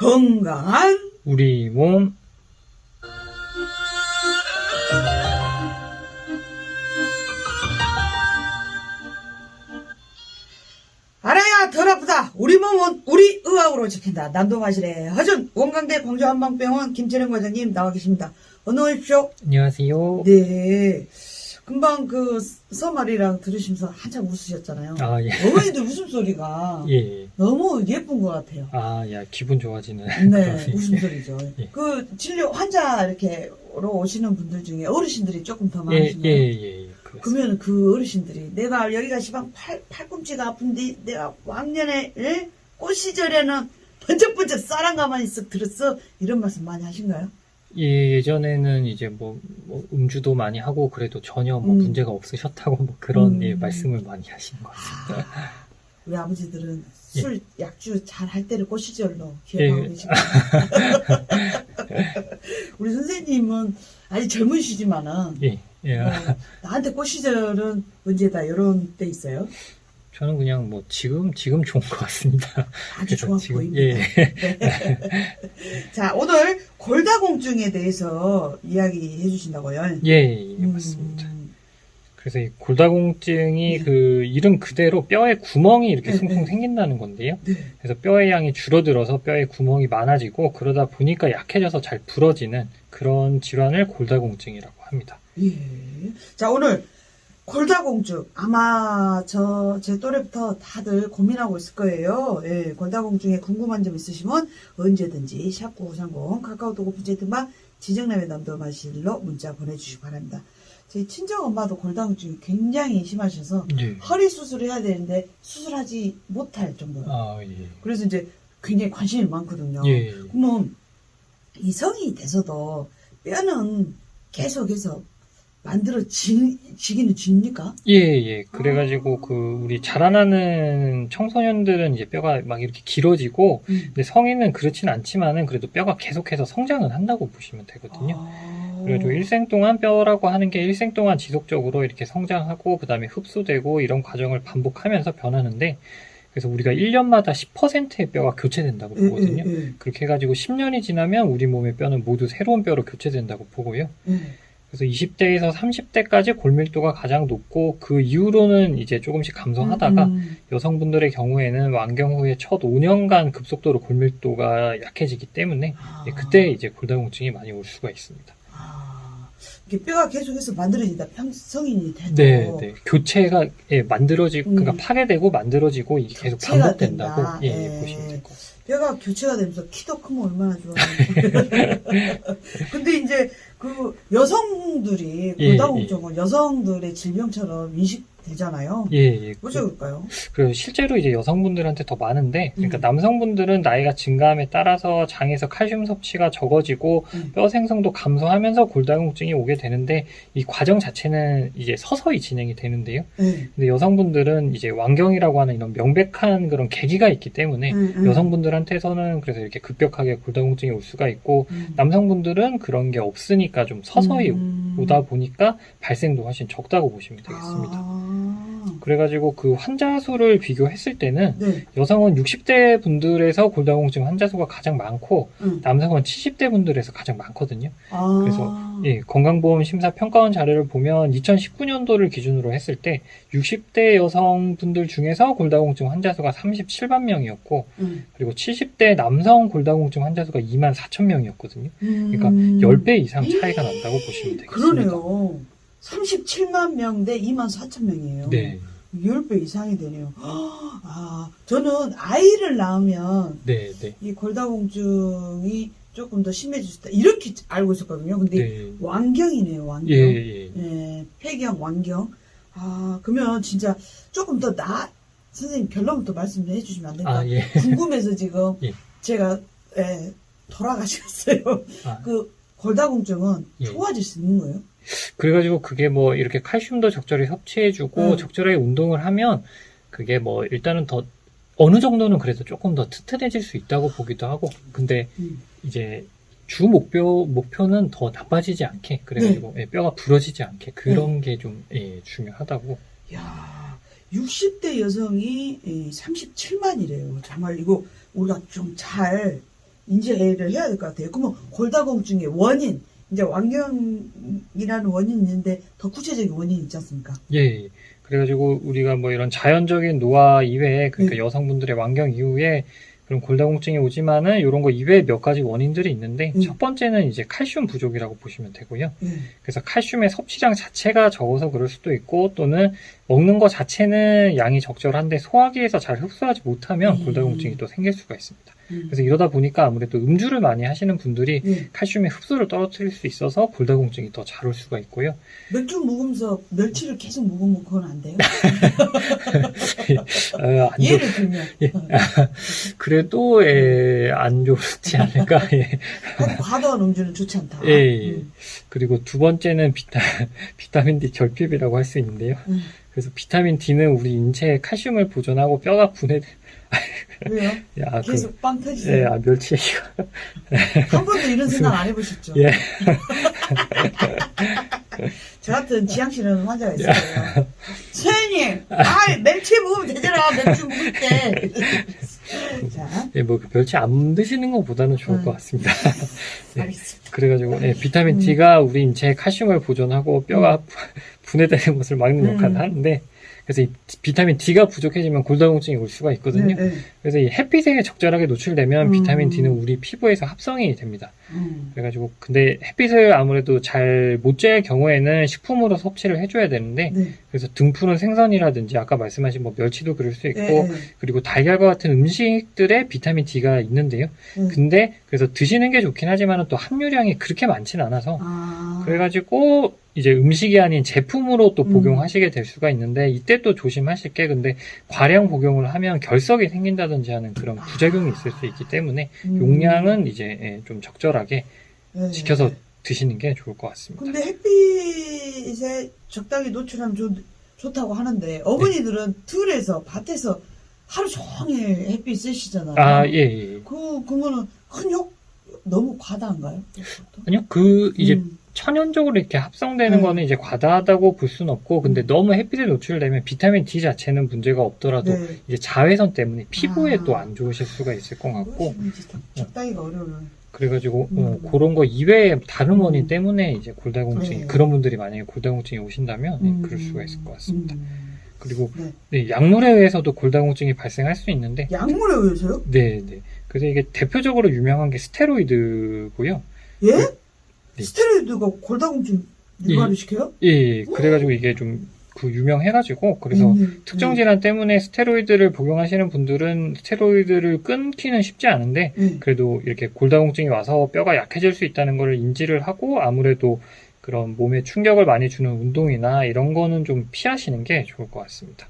건강한 우리 몸. 알아야 덜 아프다. 우리 몸은 우리 의학으로 지킨다. 남동아실의 허준 원광대 광주한방병원 김철영 과장님 나와 계십니다. 어서 오십시오. 안녕하세요. 네. 금방 그 서말이랑 들으시면서 한참 웃으셨잖아요. 아, 예. 어머니들 웃음소리가 예. 너무 예쁜 것 같아요. 아, 야, 기분 좋아지는. 네, 웃음소리죠. 예. 그 진료 환자 이렇게로 오시는 분들 중에 어르신들이 조금 더 예, 많으신가요? 예. 그러면 그 어르신들이 내가 여기가 시방 팔꿈치가 아픈데 내가 왕년에 꽃 시절에는 번쩍번쩍 쌀한가만히 쓱 들었어 이런 말씀 많이 하신가요? 예, 예전에는 이제 뭐 음주도 많이 하고 그래도 전혀 뭐 문제가 없으셨다고 뭐 그런 예, 말씀을 많이 하시는 것 같습니다. 우리 아버지들은 예. 술, 약주 잘 할 때를 꽃 시절로 기억하고 예. 계시고 우리 선생님은 아직 젊으시지만은 예. 나한테 꽃 시절은 언제다 이런 때 있어요? 저는 그냥 뭐 지금 좋은 것 같습니다. 아주 좋아 보입니다. 예. 네. 자, 오늘 골다공증에 대해서 이야기해 주신다고요? 예, 맞습니다. 그래서 이 골다공증이 네. 그 이름 그대로 뼈에 구멍이 이렇게 네, 숭숭 네. 생긴다는 건데요. 네. 그래서 뼈의 양이 줄어들어서 뼈에 구멍이 많아지고 그러다 보니까 약해져서 잘 부러지는 그런 질환을 골다공증이라고 합니다. 예. 자, 오늘 골다공증 아마 제 또래부터 다들 고민하고 있을 거예요. 예, 골다공증에 궁금한 점 있으시면 언제든지 샵9930 카카오톡 오픈 채팅방 지정남의 남도마실로 문자 보내주시기 바랍니다. 저희 친정엄마도 골다공증이 굉장히 심하셔서 예. 허리 수술해야 되는데 수술하지 못할 정도로. 아, 예. 그래서 이제 굉장히 관심이 많거든요. 예. 그러면 이성이 돼서도 뼈는 계속해서 만들어지기는 집니까? 예. 그래가지고 그 우리 자라나는 청소년들은 이제 뼈가 막 이렇게 길어지고 근데 성인은 그렇진 않지만은 그래도 뼈가 계속해서 성장은 한다고 보시면 되거든요. 그래가지고 일생 동안 뼈라고 하는 게 일생 동안 지속적으로 이렇게 성장하고 그 다음에 흡수되고 이런 과정을 반복하면서 변하는데 그래서 우리가 1년마다 10%의 뼈가 교체된다고 보거든요. 그렇게 해가지고 10년이 지나면 우리 몸의 뼈는 모두 새로운 뼈로 교체된다고 보고요. 그래서 20대에서 30대까지 골밀도가 가장 높고 그 이후로는 이제 조금씩 감소하다가 여성분들의 경우에는 완경 후에 첫 5년간 급속도로 골밀도가 약해지기 때문에 그때 이제 골다공증이 많이 올 수가 있습니다. 이게 뼈가 계속해서 만들어진다. 성인이 돼도. 네. 교체가 만들어지고 그러니까 파괴되고 만들어지고 이게 계속 반복된다고 보시면 될 것 같습니다. 뼈가 교체가 되면서 키도 크면 얼마나 좋아요. 근데 이제 그 여성들이 골다공증은 여성들의 질병처럼 인식되잖아요. 어쩌 그럴까요? 그리고 실제로 이제 여성분들한테 더 많은데, 그러니까 남성분들은 나이가 증가함에 따라서 장에서 칼슘 섭취가 적어지고 뼈 생성도 감소하면서 골다공증이 오게 되는데 이 과정 자체는 이제 서서히 진행이 되는데요. 근데 여성분들은 이제 완경이라고 하는 이런 명백한 그런 계기가 있기 때문에 여성분들한테서는 그래서 이렇게 급격하게 골다공증이 올 수가 있고 남성분들은 그런 게 없으니까 좀 서서히 오다 보니까 발생도 훨씬 적다고 보시면 되겠습니다. 그래가지고 그 환자 수를 비교했을 때는 여성은 60대 분들에서 골다공증 환자 수가 가장 많고 남성은 70대 분들에서 가장 많거든요. 그래서 건강보험 심사평가원 자료를 보면 2019년도를 기준으로 했을 때 60대 여성분들 중에서 골다공증 환자 수가 37만 명이었고 그리고 70대 남성 골다공증 환자 수가 2만 4천 명이었거든요. 그러니까 10배 이상 차이가 난다고 보시면 되겠습니다. 그러네요. 37만 명 대 2만 4천 명이에요. 네. 10배 이상이 되네요. 저는 아이를 낳으면 이 골다공증이 조금 더 심해질 수 있다. 이렇게 알고 있었거든요. 근데 완경이네요, 완경. 폐경, 완경. 그러면 진짜 조금 더 선생님 결론부터 말씀을 해주시면 안 될까요? 궁금해서 지금 제가 돌아가셨어요. 그 골다공증은 좋아질 수 있는 거예요? 그래가지고 그게 뭐 이렇게 칼슘도 적절히 섭취해주고 적절하게 운동을 하면 그게 뭐 일단은 더 어느 정도는 그래도 조금 더 튼튼해질 수 있다고 보기도 하고 근데 이제 주 목표는 더 나빠지지 않게 그래가지고 뼈가 부러지지 않게 그런 게 좀 중요하다고. 야, 60대 여성이 37만이래요. 정말 이거 우리가 좀 잘 인지를 해야 될 것 같아요. 그러면 골다공증의 원인, 이제 완경이라는 원인이 있는데 더 구체적인 원인이 있지 않습니까? 예. 그래가지고 우리가 뭐 이런 자연적인 노화 이외에 그러니까 네. 여성분들의 완경 이후에 그런 골다공증이 오지만은 이런 거 이외에 몇 가지 원인들이 있는데 첫 번째는 이제 칼슘 부족이라고 보시면 되고요. 그래서 칼슘의 섭취량 자체가 적어서 그럴 수도 있고 또는 먹는 거 자체는 양이 적절한데 소화기에서 잘 흡수하지 못하면 골다공증이 또 생길 수가 있습니다. 그래서 이러다 보니까 아무래도 음주를 많이 하시는 분들이 칼슘의 흡수를 떨어뜨릴 수 있어서 골다공증이 더 잘 올 수가 있고요. 맥주 먹으면서 멸치를 계속 먹으면 그건 안 돼요? 예를 들면. 그래도 안 좋지 않을까. 예. 과도한 음주는 좋지 않다. 예. 그리고 두 번째는 비타민 D 결핍이라고 할 수 있는데요. 그래서 비타민 D는 우리 인체에 칼슘을 보존하고 뼈가 왜요? 야, 계속 빵 터지세요. 예, 멸치 얘기가. 한 번도 이런 생각 안 해보셨죠? 예. 저 같은 지향실은 환자가 있어요. 선생님, 멸치 먹으면 되잖아, 맥주 먹을 때. 자. 예, 뭐, 멸치 안 드시는 것보다는 좋을 것 같습니다. 예, 알겠습니다. 그래가지고, 예, 비타민 D가 우리 인체에 칼슘을 보존하고 뼈가 분해되는 것을 막는 역할을 하는데, 그래서 이 비타민 D가 부족해지면 골다공증이 올 수가 있거든요. 그래서 이 햇빛에 적절하게 노출되면 비타민 D는 우리 피부에서 합성이 됩니다. 그래가지고 근데 햇빛을 아무래도 잘 못 쬐을 경우에는 식품으로 섭취를 해줘야 되는데 그래서 등푸른 생선이라든지 아까 말씀하신 뭐 멸치도 그럴 수 있고 그리고 달걀과 같은 음식들에 비타민 D가 있는데요. 근데 그래서 드시는 게 좋긴 하지만 또 함유량이 그렇게 많진 않아서 그래가지고 이제 음식이 아닌 제품으로 또 복용하시게 될 수가 있는데 이때 또 조심하실 게 근데 과량 복용을 하면 결석이 생긴다든지 하는 그런 부작용이 있을 수 있기 때문에 용량은 이제 좀 적절하게 지켜서 드시는 게 좋을 것 같습니다. 근데 햇빛에 적당히 노출하면 좋다고 하는데 어머니들은 들에서 밭에서 하루 종일 햇빛 쓰시잖아요. 아, 예. 그거는 너무 과다한가요? 아니요, 이제 천연적으로 이렇게 합성되는 거는 이제 과다하다고 볼 수는 없고, 근데 너무 햇빛에 노출되면 비타민 D 자체는 문제가 없더라도 이제 자외선 때문에 피부에 또 안 좋으실 수가 있을 것 같고. 적당히가 어려워요. 그래가지고, 그런 거 이외에 다른 원인 때문에 이제 골다공증이, 그런 분들이 만약에 골다공증이 오신다면, 그럴 수가 있을 것 같습니다. 그리고, 약물에 의해서도 골다공증이 발생할 수 있는데. 약물에 의해서요? 네. 그래서 이게 대표적으로 유명한 게 스테로이드고요. 예? 스테로이드가 골다공증 유발을 시켜요? 예. 그래가지고 이게 좀 유명해가지고 그래서 특정 질환 때문에 스테로이드를 복용하시는 분들은 스테로이드를 끊기는 쉽지 않은데 그래도 이렇게 골다공증이 와서 뼈가 약해질 수 있다는 걸 인지를 하고 아무래도 그런 몸에 충격을 많이 주는 운동이나 이런 거는 좀 피하시는 게 좋을 것 같습니다.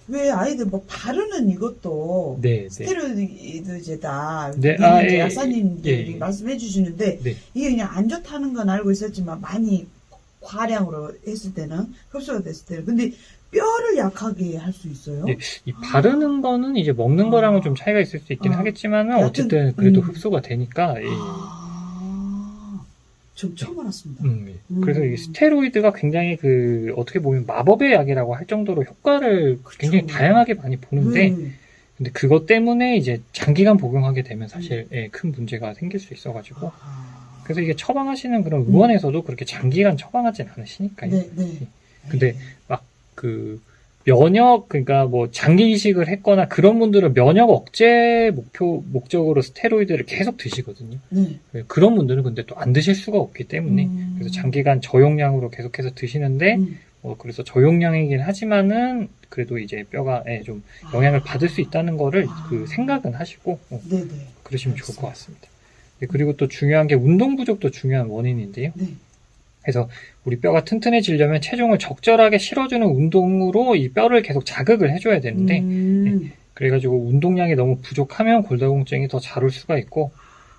왜 아이들 뭐 바르는 이것도 스테로이드제다. 이제 약사님들이 말씀해 주시는데 이게 그냥 안 좋다는 건 알고 있었지만 많이 과량으로 했을 때는 흡수가 됐을 때는 근데 뼈를 약하게 할 수 있어요? 이 바르는 거는 이제 먹는 거랑은 좀 차이가 있을 수 있긴 하겠지만 어쨌든 그래도 흡수가 되니까 좀 처음 알았습니다. 그래서 이 스테로이드가 굉장히 어떻게 보면 마법의 약이라고 할 정도로 효과를 굉장히 다양하게 많이 보는데, 근데 그것 때문에 이제 장기간 복용하게 되면 사실 큰 문제가 생길 수 있어가지고, 그래서 이게 처방하시는 그런 의원에서도 그렇게 장기간 처방하진 않으시니까요. 근데 막 그러니까 뭐 장기 이식을 했거나 그런 분들은 면역 억제 목적으로 스테로이드를 계속 드시거든요. 그런 분들은 근데 또 안 드실 수가 없기 때문에 그래서 장기간 저용량으로 계속해서 드시는데 그래서 저용량이긴 하지만은 그래도 이제 뼈가 좀 영향을 받을 수 있다는 거를 생각은 하시고 그러시면 좋을 것 같습니다. 그리고 또 중요한 게 운동 부족도 중요한 원인인데요. 그래서 우리 뼈가 튼튼해지려면 체중을 적절하게 실어주는 운동으로 이 뼈를 계속 자극을 해줘야 되는데 그래가지고 운동량이 너무 부족하면 골다공증이 더 잘 올 수가 있고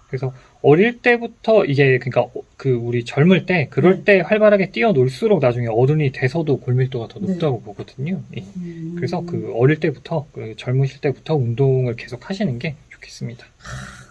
그래서 어릴 때부터 이게 그러니까 우리 젊을 때 그럴 때 활발하게 뛰어놀수록 나중에 어른이 돼서도 골밀도가 더 높다고 보거든요. 그래서 어릴 때부터 젊으실 때부터 운동을 계속 하시는 게 좋겠습니다.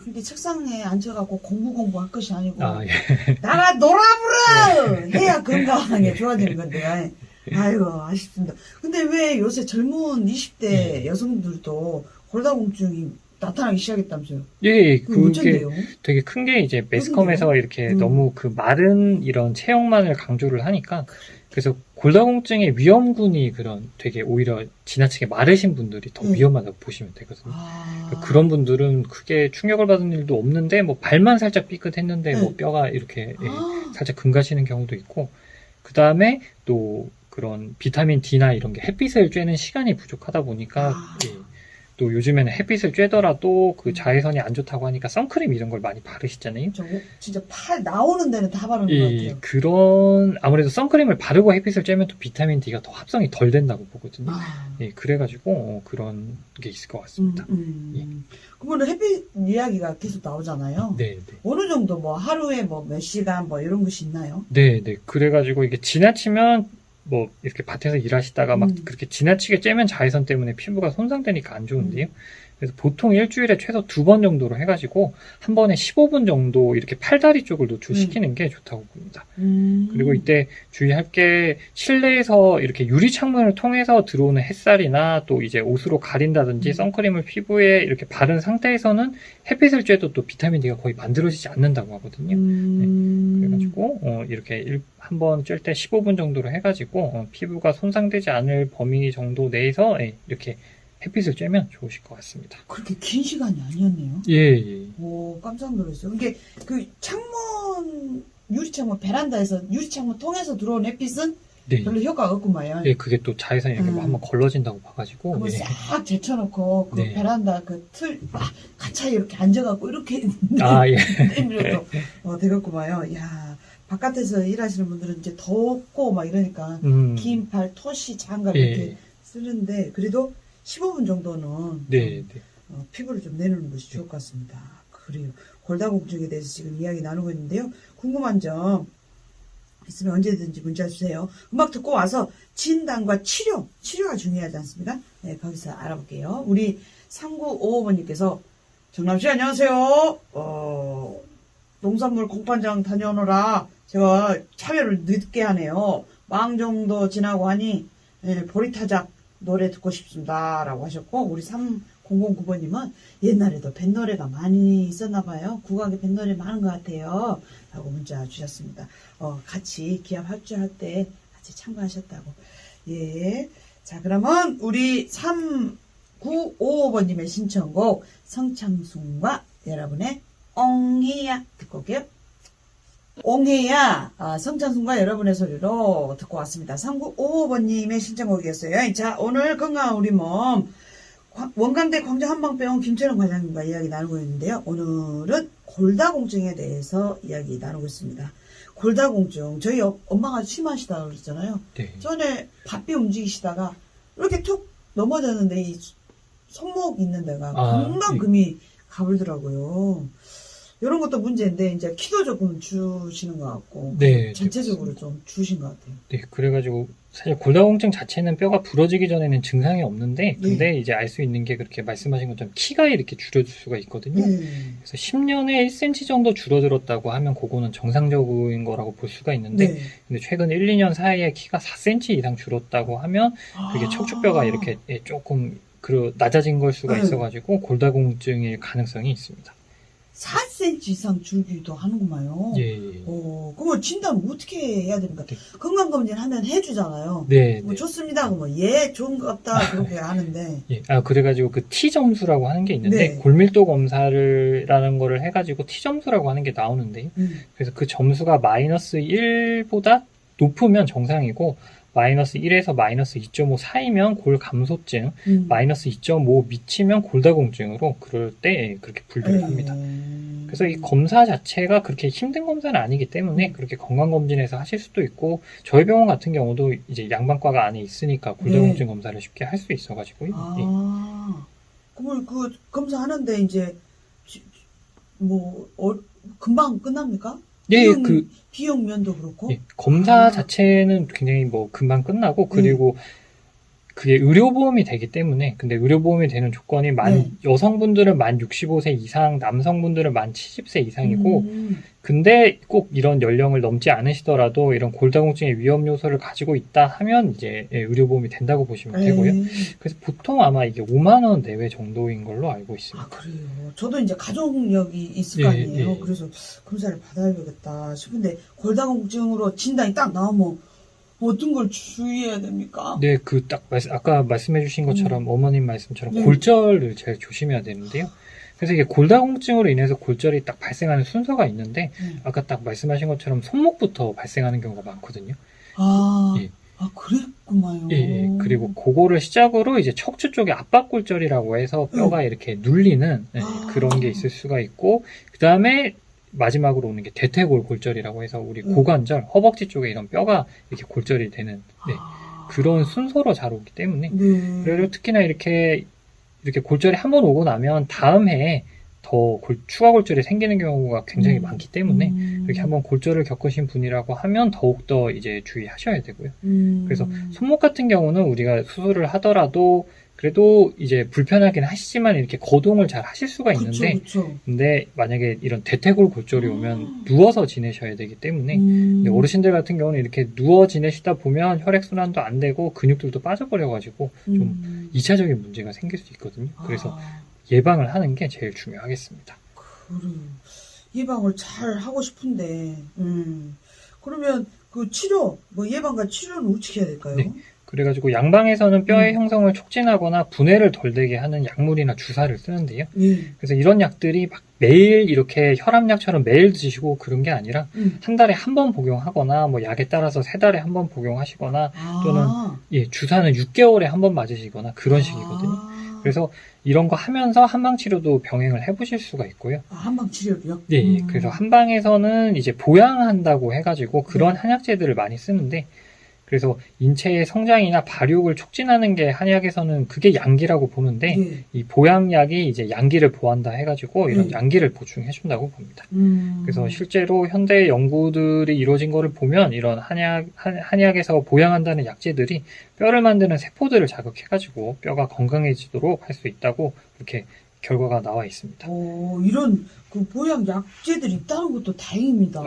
근데 책상에 앉아갖고 공부할 것이 아니고 나가 놀아보라 해야 건강하게 좋아지는 건데 아이고 아쉽습니다. 근데 왜 요새 젊은 20대 여성들도 골다공증이 나타나기 시작했다면서요? 예, 그게 그게 어쩐데요? 되게 큰 게 이제 매스컴에서 이렇게 너무 그 마른 이런 체형만을 강조를 하니까 그래서 골다공증의 위험군이 그런 되게 오히려 지나치게 마르신 분들이 더 위험하다고 보시면 되거든요. 그러니까 그런 분들은 크게 충격을 받은 일도 없는데 뭐 발만 살짝 삐끗했는데 뭐 뼈가 이렇게 살짝 금가시는 경우도 있고 그 다음에 또 그런 비타민 D나 이런 게 햇빛을 쬐는 시간이 부족하다 보니까 예, 또 요즘에는 햇빛을 쬐더라도 그 자외선이 안 좋다고 하니까 선크림 이런 걸 많이 바르시잖아요. 진짜 팔 나오는 데는 다 바르는 것 같아요. 그런 아무래도 선크림을 바르고 햇빛을 쬐면 또 비타민 D가 더 합성이 덜 된다고 보거든요. 예, 그래가지고 그런 게 있을 것 같습니다. 예. 그러면 햇빛 이야기가 계속 나오잖아요. 네, 네. 어느 정도 뭐 하루에 뭐 몇 시간 뭐 이런 것이 있나요? 네, 네. 그래가지고 이게 지나치면 뭐 이렇게 밭에서 일하시다가 막 그렇게 지나치게 쬐면 자외선 때문에 피부가 손상되니까 안 좋은데요. 그래서 보통 일주일에 최소 2번 정도로 해가지고 한 번에 15분 정도 이렇게 팔다리 쪽을 노출시키는 게 좋다고 봅니다. 그리고 이때 주의할 게 실내에서 이렇게 유리 창문을 통해서 들어오는 het살이나 또 이제 옷으로 가린다든지 선크림을 피부에 이렇게 바른 상태에서는 햇빛을 쬐도 또 비타민 D가 거의 만들어지지 않는다고 하거든요. 네. 그래가지고 이렇게 한 번 쬐 때 15분 정도로 해가지고 피부가 손상되지 않을 범위 정도 내에서 이렇게 햇빛을 쬐면 좋으실 것 같습니다. 그렇게 긴 시간이 아니었네요. 예. 오, 깜짝 놀랐어요. 이게 그 창문, 유리창문, 베란다에서 유리창문 통해서 들어온 햇빛은 네. 별로 효과가 없구만요. 예, 그게 또 자외선이 이렇게 뭐 한번 걸러진다고 봐가지고. 그걸 싹 제쳐놓고 그 네. 베란다 그 틀 막 가차에 이렇게 앉아갖고 이렇게 예. 내밀어도 되겠구만요. 야, 바깥에서 일하시는 분들은 이제 덥고 막 이러니까 긴 팔, 토시, 장갑 이렇게 쓰는데 그래도 15분 정도는 네, 네. 피부를 좀 내놓는 것이 좋을 것 같습니다. 그래요. 골다공증에 대해서 지금 이야기 나누고 있는데요. 궁금한 점 있으면 언제든지 문자 주세요. 음악 듣고 와서 진단과 치료가 중요하지 않습니까? 네, 거기서 알아볼게요. 우리 3955번님께서 정남씨 안녕하세요. 농산물 공판장 다녀오느라 제가 참여를 늦게 하네요. 망 정도 지나고 하니 보리타작 노래 듣고 싶습니다. 라고 하셨고 우리 3009번님은 옛날에도 뱃노래가 많이 있었나 봐요. 국악에 뱃노래 많은 것 같아요. 라고 문자 주셨습니다. 같이 기합 합주할 때 같이 참가하셨다고. 예. 자, 그러면 우리 3955번님의 신청곡 성창순과 여러분의 옹이야 듣고 올게요. 옹해야 성창순과 여러분의 소리로 듣고 왔습니다. 3955번님의 신청곡이었어요. 자, 오늘 건강한 우리 몸 원광대 광주한방병원 김철원 과장님과 이야기 나누고 있는데요. 오늘은 골다공증에 대해서 이야기 나누고 있습니다. 골다공증 저희 엄마가 심하시다고 그랬잖아요. 네. 전에 바삐 움직이시다가 이렇게 툭 넘어졌는데 이 손목 있는 데가 금방 금이 가불더라고요. 이런 것도 문제인데 이제 키도 조금 주시는 것 같고 네, 전체적으로 좀 주신 것 같아요. 네, 그래가지고 사실 골다공증 자체는 뼈가 부러지기 전에는 증상이 없는데 근데 이제 알 수 있는 게 그렇게 말씀하신 것처럼 키가 이렇게 줄어들 수가 있거든요. 그래서 10년에 1cm 정도 줄어들었다고 하면 그거는 정상적인 거라고 볼 수가 있는데 근데 최근 1, 2년 사이에 키가 4cm 이상 줄었다고 하면 그게 척추뼈가 이렇게 조금 낮아진 걸 수가 있어가지고 골다공증일 가능성이 있습니다. 4cm 이상 줄기도 하는구만요. 예. 그러면 진단 어떻게 해야 됩니까? 건강검진 하면 해주잖아요. 네. 뭐 좋습니다. 예, 좋은 것 같다. 그렇게 하는데. 예. 그래가지고 그 T점수라고 하는 게 있는데, 골밀도 검사라는 거를 해가지고 T점수라고 하는 게 나오는데요. 그래서 그 점수가 마이너스 1보다 높으면 정상이고, 마이너스 1에서 마이너스 2.5 사이면 골감소증, 마이너스 2.5 미치면 골다공증으로 그럴 때 그렇게 분류를 합니다. 그래서 이 검사 자체가 그렇게 힘든 검사는 아니기 때문에 그렇게 건강검진에서 하실 수도 있고 저희 병원 같은 경우도 이제 양방과가 안에 있으니까 골다공증 검사를 쉽게 할 수 있어가지고요. 그러면 그 검사하는데 이제 금방 끝납니까? 예, 비용 면도 그렇고. 검사 자체는 굉장히 금방 끝나고 그리고 그게 의료보험이 되기 때문에, 근데 의료보험이 되는 조건이 여성분들은 만 65세 이상, 남성분들은 만 70세 이상이고, 근데 꼭 이런 연령을 넘지 않으시더라도 이런 골다공증의 위험 요소를 가지고 있다 하면 이제 의료보험이 된다고 보시면 되고요. 그래서 보통 아마 이게 5만 원 내외 정도인 걸로 알고 있습니다. 아, 그래요. 저도 이제 가족력이 있을 거 아니에요. 그래서 검사를 받아야겠다 싶은데 골다공증으로 진단이 딱 나오면 어떤 걸 주의해야 됩니까? 네, 아까 말씀해주신 것처럼 어머님 말씀처럼 골절을 제일 조심해야 되는데요. 그래서 이게 골다공증으로 인해서 골절이 딱 발생하는 순서가 있는데, 아까 딱 말씀하신 것처럼 손목부터 발생하는 경우가 많거든요. 예. 아, 그랬구만요. 예, 그리고 그거를 시작으로 이제 척추 쪽에 압박골절이라고 해서 뼈가 이렇게 눌리는 그런 게 있을 수가 있고, 그 다음에 마지막으로 오는 게 대퇴골 골절이라고 해서 우리 고관절, 허벅지 쪽에 이런 뼈가 이렇게 골절이 되는 그런 순서로 잘 오기 때문에, 그래서 특히나 이렇게 골절이 한 번 오고 나면 다음 해에 더 추가 골절이 생기는 경우가 굉장히 많기 때문에 이렇게 한번 골절을 겪으신 분이라고 하면 더욱더 이제 주의하셔야 되고요. 그래서 손목 같은 경우는 우리가 수술을 하더라도 그래도 이제 불편하긴 하시지만 이렇게 거동을 잘 하실 수가 있는데, 근데 만약에 이런 대퇴골 골절이 오면 누워서 지내셔야 되기 때문에, 근데 어르신들 같은 경우는 이렇게 누워 지내시다 보면 혈액순환도 안 되고 근육들도 빠져버려가지고 좀 2차적인 문제가 생길 수 있거든요. 그래서 예방을 하는 게 제일 중요하겠습니다. 그래. 예방을 잘 하고 싶은데, 그러면 그 치료, 예방과 치료는 어떻게 해야 될까요? 네. 그래가지고 양방에서는 뼈의 형성을 촉진하거나 분해를 덜 되게 하는 약물이나 주사를 쓰는데요. 그래서 이런 약들이 막 매일 이렇게 혈압약처럼 매일 드시고 그런 게 아니라 한 달에 한 번 복용하거나 약에 따라서 3달에 한 번 복용하시거나 또는 주사는 6개월에 한 번 맞으시거나 그런 식이거든요. 그래서 이런 거 하면서 한방치료도 병행을 해보실 수가 있고요. 한방치료로요? 네, 그래서 한방에서는 이제 보양한다고 해가지고 그런 한약재들을 많이 쓰는데, 그래서 인체의 성장이나 발육을 촉진하는 게 한약에서는 그게 양기라고 보는데, 이 보양약이 이제 양기를 보한다 해가지고 이런 양기를 보충해준다고 봅니다. 그래서 실제로 현대 연구들이 이루어진 거를 보면 이런 한약에서 보양한다는 약재들이 뼈를 만드는 세포들을 자극해가지고 뼈가 건강해지도록 할 수 있다고 이렇게 결과가 나와 있습니다. 이런 그 보양 약재들이 있다는 것도 다행입니다.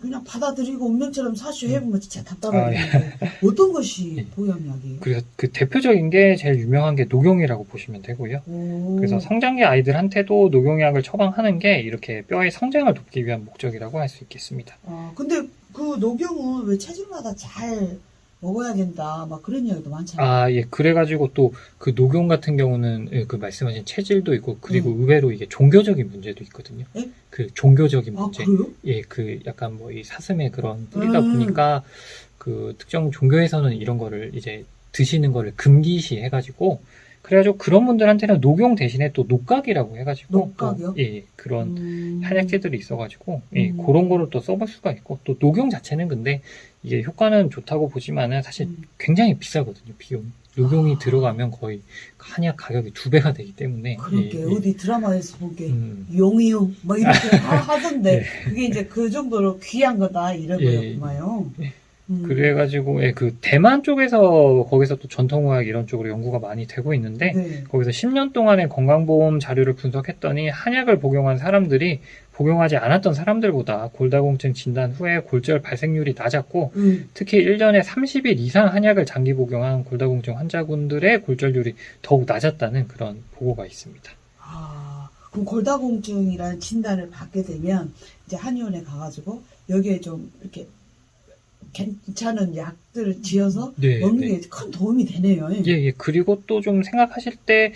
그냥 받아들이고 운명처럼 사슈해보면 진짜 답답하겠는데 어떤 것이 보양약이에요? 그래서 그 대표적인 게 제일 유명한 게 녹용이라고 보시면 되고요. 그래서 성장기 아이들한테도 녹용약을 처방하는 게 이렇게 뼈의 성장을 돕기 위한 목적이라고 할 수 있겠습니다. 근데 그 녹용은 왜 체질마다 잘 먹어야 된다, 그런 이야기도 많잖아요. 그래가지고 또 그 녹용 같은 경우는 그 말씀하신 체질도 있고, 그리고 의외로 이게 종교적인 문제도 있거든요. 그 종교적인 문제. 그래요? 그 약간 이 사슴의 그런 뿌리다 보니까 그 특정 종교에서는 이런 거를 이제 드시는 거를 금기시 해가지고, 그래가지고 그런 분들한테는 녹용 대신에 또 녹각이라고 해가지고 녹각이요? 그런 한약재들이 있어가지고 그런 거를 또 써볼 수가 있고, 또 녹용 자체는 근데 이게 효과는 좋다고 보지만은 사실 굉장히 비싸거든요, 비용. 녹용이 들어가면 거의 한약 가격이 2배가 되기 때문에. 그러게 어디 드라마에서 보게 용이용 이렇게 하던데 그게 이제 그 정도로 귀한 거다 이런 거였구만요. 그래가지고 그 대만 쪽에서 거기서 또 전통의학 이런 쪽으로 연구가 많이 되고 있는데, 거기서 10년 동안의 건강보험 자료를 분석했더니 한약을 복용한 사람들이 복용하지 않았던 사람들보다 골다공증 진단 후에 골절 발생률이 낮았고, 특히 1년에 30일 이상 한약을 장기 복용한 골다공증 환자분들의 골절률이 더욱 낮았다는 그런 보고가 있습니다. 그럼 골다공증이라는 진단을 받게 되면 이제 한의원에 가가지고 여기에 좀 이렇게 괜찮은 약들을 지어서 먹는 게 큰 도움이 되네요. 그리고 또 좀 생각하실 때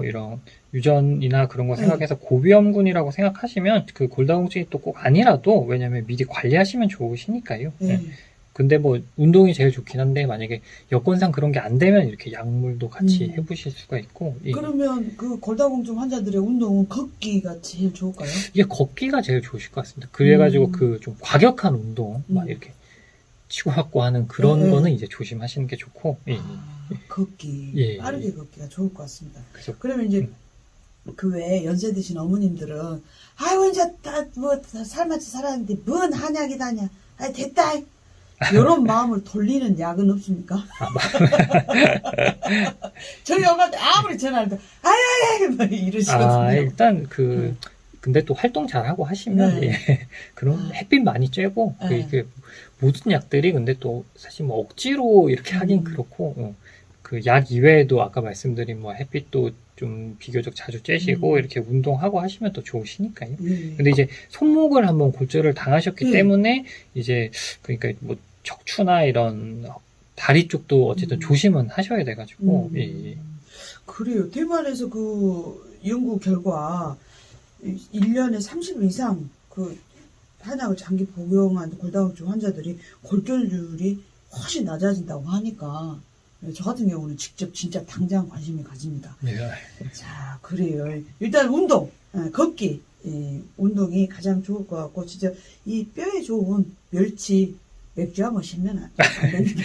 이런 유전이나 그런 거 생각해서 고위험군이라고 생각하시면 그 골다공증이 또 꼭 아니라도, 왜냐면 미리 관리하시면 좋으시니까요. 근데 운동이 제일 좋긴 한데 만약에 여건상 그런 게 안 되면 이렇게 약물도 같이 해보실 수가 있고. 그러면 그 골다공증 환자들의 운동은 걷기가 제일 좋을까요? 걷기가 제일 좋으실 것 같습니다. 그래가지고 그 좀 과격한 운동 이렇게 치고받고 하는 그런 거는 이제 조심하시는 게 좋고. 걷기, 빠르게 걷기가 좋을 것 같습니다. 그러면 이제 그 외에 연세 드신 어머님들은 아이고 이제 다 살맛이 살았는데 뭔 한약이다냐, 됐다, 이런 마음을 돌리는 약은 없습니까? 저희 엄마한테 아무리 전화할 때 아야야 막 이러시거든요. 일단 근데 또 활동 잘하고 하시면 네. 그런 햇빛 많이 쬐고 네. 그 모든 약들이 근데 또 사실 뭐 억지로 이렇게 하긴 그렇고 그 약 이외에도 아까 말씀드린 뭐 햇빛도 좀 비교적 자주 쬐시고 이렇게 운동하고 하시면 또 좋으시니까요. 근데 이제 손목을 한번 골절을 당하셨기 때문에 이제 그러니까 뭐 척추나 이런 다리 쪽도 어쨌든 조심은 하셔야 돼가지고 예. 그래요. 대만에서 그 연구 결과 1년에 30일 이상 그 한약을 장기 복용한 골다공증 환자들이 골절률이 훨씬 낮아진다고 하니까 저 같은 경우는 직접 진짜 당장 관심이 가집니다. 네. 자, 그래요. 일단 운동, 걷기, 운동이 가장 좋을 것 같고 진짜 이 뼈에 좋은 멸치 맥주 한번 시면 안 됩니다.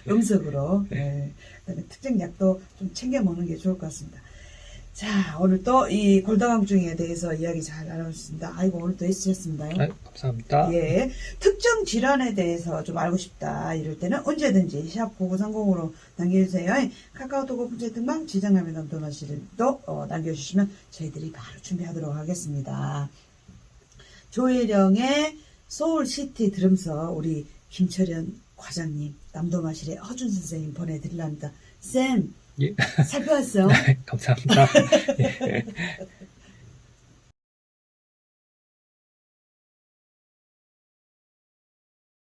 음식으로. 그다음에 특정 약도 좀 챙겨 먹는 게 좋을 것 같습니다. 자, 오늘 또 이 골다공증에 대해서 이야기 잘 나눴습니다. 아이고, 오늘 또 애쓰셨습니다. 감사합니다. 예. 특정 질환에 대해서 좀 알고 싶다. 이럴 때는 언제든지 샵 9930으로 남겨주세요. 카카오톡 오픈 채팅방 지정남의 남도마씨도 남겨주시면 저희들이 바로 준비하도록 하겠습니다. 조혜령의 소울시티 들으면서 우리 김철현 과장님, 남도마실의 허준 선생님 보내드리랍니다. 쌤, 예. 살펴왔어요? 감사합니다. 예.